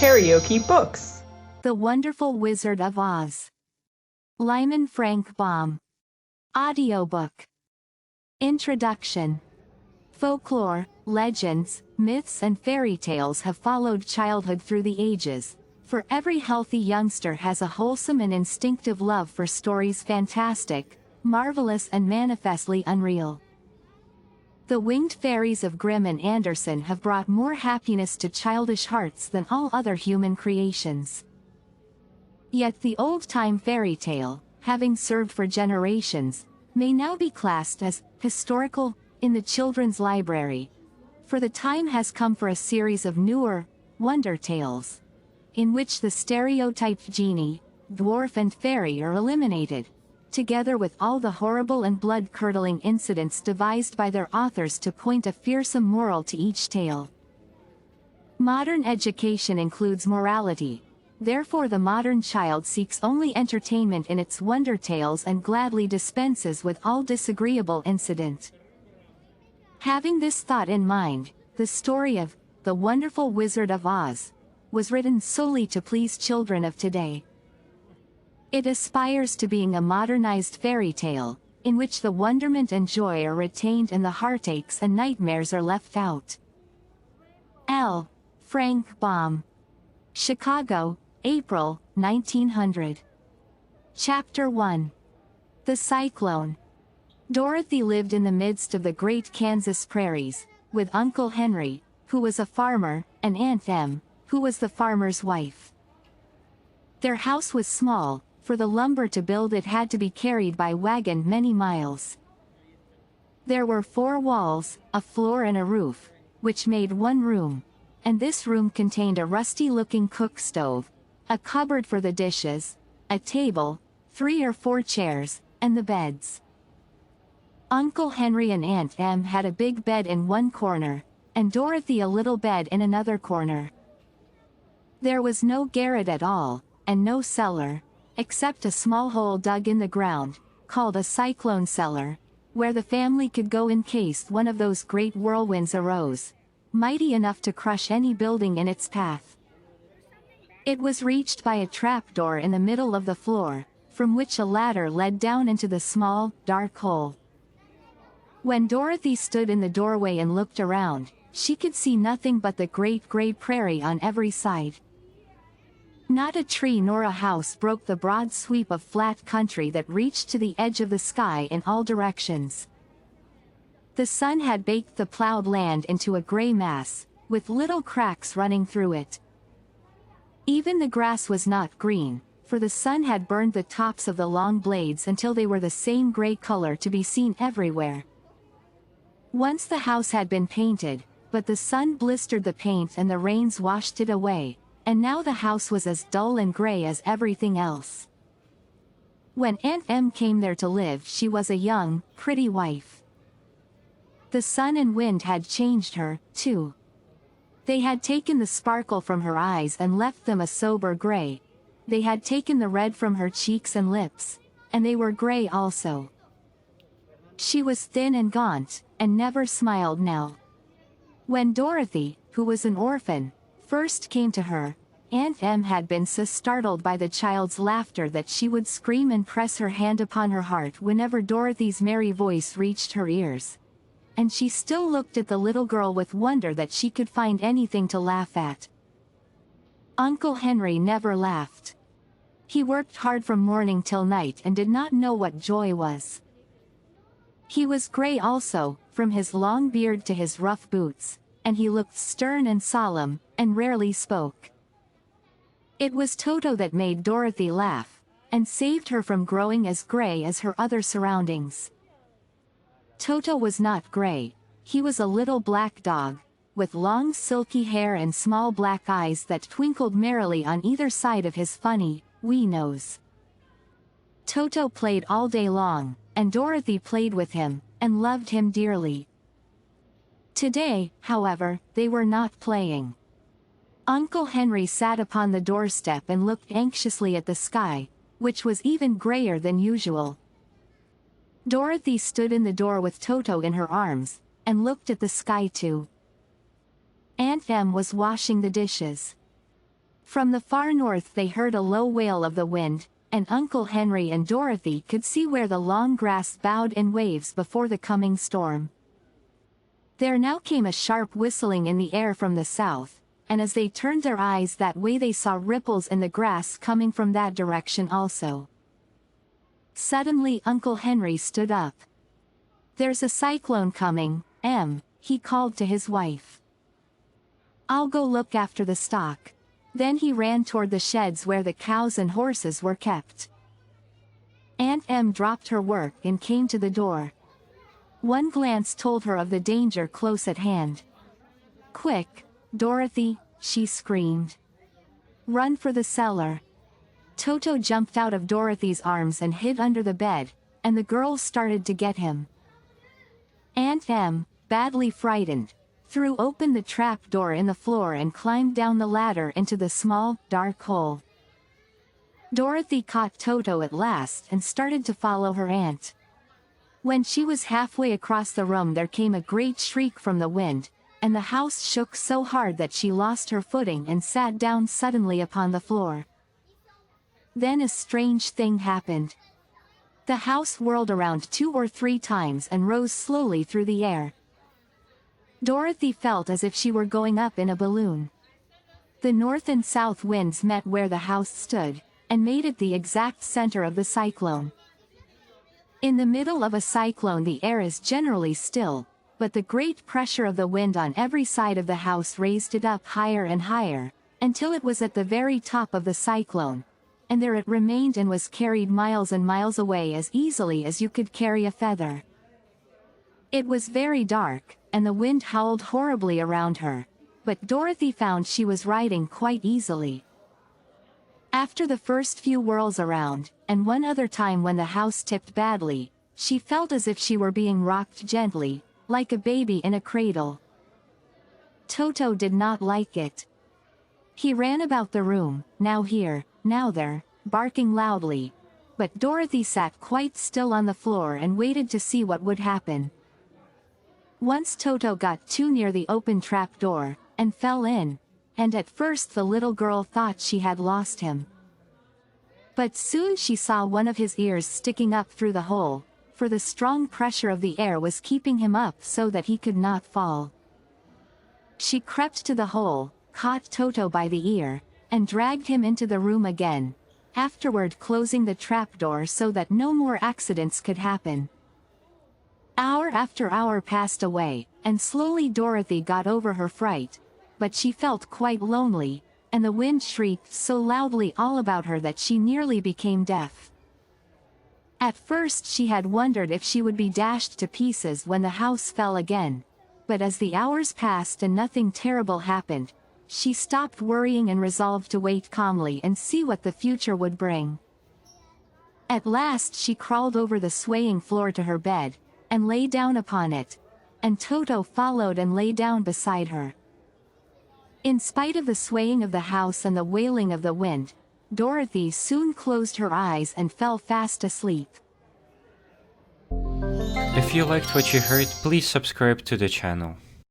KaraokeBooks. The Wonderful Wizard of Oz. Lyman Frank Baum. Audiobook. Introduction. Folklore, legends, myths and fairy tales have followed childhood through the ages, for every healthy youngster has a wholesome and instinctive love for stories fantastic, marvelous and manifestly unreal. The winged fairies of Grimm and Andersen have brought more happiness to childish hearts than all other human creations. Yet the old-time fairy tale, having served for generations, may now be classed as historical in the children's library, for the time has come for a series of newer wonder tales, in which the stereotyped genie, dwarf and fairy are eliminated, together with all the horrible and blood-curdling incidents devised by their authors to point a fearsome moral to each tale. Modern education includes morality, therefore the modern child seeks only entertainment in its wonder tales and gladly dispenses with all disagreeable incident. Having this thought in mind, the story of The Wonderful Wizard of Oz was written solely to please children of today. It aspires to being a modernized fairy tale, in which the wonderment and joy are retained and the heartaches and nightmares are left out. L.Frank Baum. Chicago, April, 1900. Chapter 1. The Cyclone. Dorothy lived in the midst of the great Kansas prairies, with Uncle Henry, who was a farmer, and Aunt Em, who was the farmer's wife. Their house was small, for the lumber to build it had to be carried by wagon many miles. There were 4 walls, a floor and a roof, which made one room, and this room contained a rusty-looking cook stove, a cupboard for the dishes, a table, 3 or 4 chairs, and the beds. Uncle Henry and Aunt Em had a big bed in one corner, and Dorothy a little bed in another corner. There was no garret at all, and no cellar, except a small hole dug in the ground, called a cyclone cellar, where the family could go in case one of those great whirlwinds arose, mighty enough to crush any building in its path. It was reached by a trapdoor in the middle of the floor, from which a ladder led down into the small, dark hole. When Dorothy stood in the doorway and looked around, she could see nothing but the great gray prairie on every side. Not a tree nor a house broke the broad sweep of flat country that reached to the edge of the sky in all directions. The sun had baked the plowed land into a gray mass, with little cracks running through it. Even the grass was not green, for the sun had burned the tops of the long blades until they were the same gray color to be seen everywhere. Once the house had been painted, but the sun blistered the paint and the rains washed it away, and now the house was as dull and gray as everything else. When Aunt Em came there to live, she was a young, pretty wife. The sun and wind had changed her, too. They had taken the sparkle from her eyes and left them a sober gray. They had taken the red from her cheeks and lips, and they were gray also. She was thin and gaunt, and never smiled now. When Dorothy, who was an orphan, first came to her, Aunt Em had been so startled by the child's laughter that she would scream and press her hand upon her heart whenever Dorothy's merry voice reached her ears. And she still looked at the little girl with wonder that she could find anything to laugh at. Uncle Henry never laughed. He worked hard from morning till night and did not know what joy was. He was gray also, from his long beard to his rough boots, and he looked stern and solemn, and rarely spoke. It was Toto that made Dorothy laugh, and saved her from growing as gray as her other surroundings. Toto was not gray, he was a little black dog, with long silky hair and small black eyes that twinkled merrily on either side of his funny, wee nose. Toto played all day long, and Dorothy played with him, and loved him dearly. Today, however, they were not playing. Uncle Henry sat upon the doorstep and looked anxiously at the sky, which was even grayer than usual. Dorothy stood in the door with Toto in her arms, and looked at the sky too. Aunt Em was washing the dishes. From the far north they heard a low wail of the wind, and Uncle Henry and Dorothy could see where the long grass bowed in waves before the coming storm. There now came a sharp whistling in the air from the south, and as they turned their eyes that way they saw ripples in the grass coming from that direction also. Suddenly Uncle Henry stood up. "There's a cyclone coming, Em," he called to his wife. "I'll go look after the stock." Then he ran toward the sheds where the cows and horses were kept. Aunt Em dropped her work and came to the door. One glance told her of the danger close at hand. "Quick, Dorothy," she screamed. "Run for the cellar." Toto jumped out of Dorothy's arms and hid under the bed, and the girls started to get him. Aunt Em, badly frightened, threw open the trap door in the floor and climbed down the ladder into the small, dark hole. Dorothy caught Toto at last and started to follow her aunt. When she was halfway across the room there came a great shriek from the wind, and the house shook so hard that she lost her footing and sat down suddenly upon the floor. Then a strange thing happened. The house whirled around 2 or 3 times and rose slowly through the air. Dorothy felt as if she were going up in a balloon. The north and south winds met where the house stood, and made it the exact center of the cyclone. In the middle of a cyclone the air is generally still, but the great pressure of the wind on every side of the house raised it up higher and higher, until it was at the very top of the cyclone, and there it remained and was carried miles and miles away as easily as you could carry a feather. It was very dark, and the wind howled horribly around her, but Dorothy found she was riding quite easily. After the first few whirls around, and one other time when the house tipped badly, she felt as if she were being rocked gently, like a baby in a cradle. Toto did not like it. He ran about the room, now here, now there, barking loudly, but Dorothy sat quite still on the floor and waited to see what would happen. Once Toto got too near the open trap door, and fell in, and at first the little girl thought she had lost him. But soon she saw one of his ears sticking up through the hole, for the strong pressure of the air was keeping him up so that he could not fall. She crept to the hole, caught Toto by the ear, and dragged him into the room again, afterward closing the trapdoor so that no more accidents could happen. Hour after hour passed away, and slowly Dorothy got over her fright, but she felt quite lonely, and the wind shrieked so loudly all about her that she nearly became deaf. At first she had wondered if she would be dashed to pieces when the house fell again, but as the hours passed and nothing terrible happened, she stopped worrying and resolved to wait calmly and see what the future would bring. At last she crawled over the swaying floor to her bed, and lay down upon it, and Toto followed and lay down beside her. In spite of the swaying of the house and the wailing of the wind, Dorothy soon closed her eyes and fell fast asleep. If you liked what you heard, please subscribe to the channel.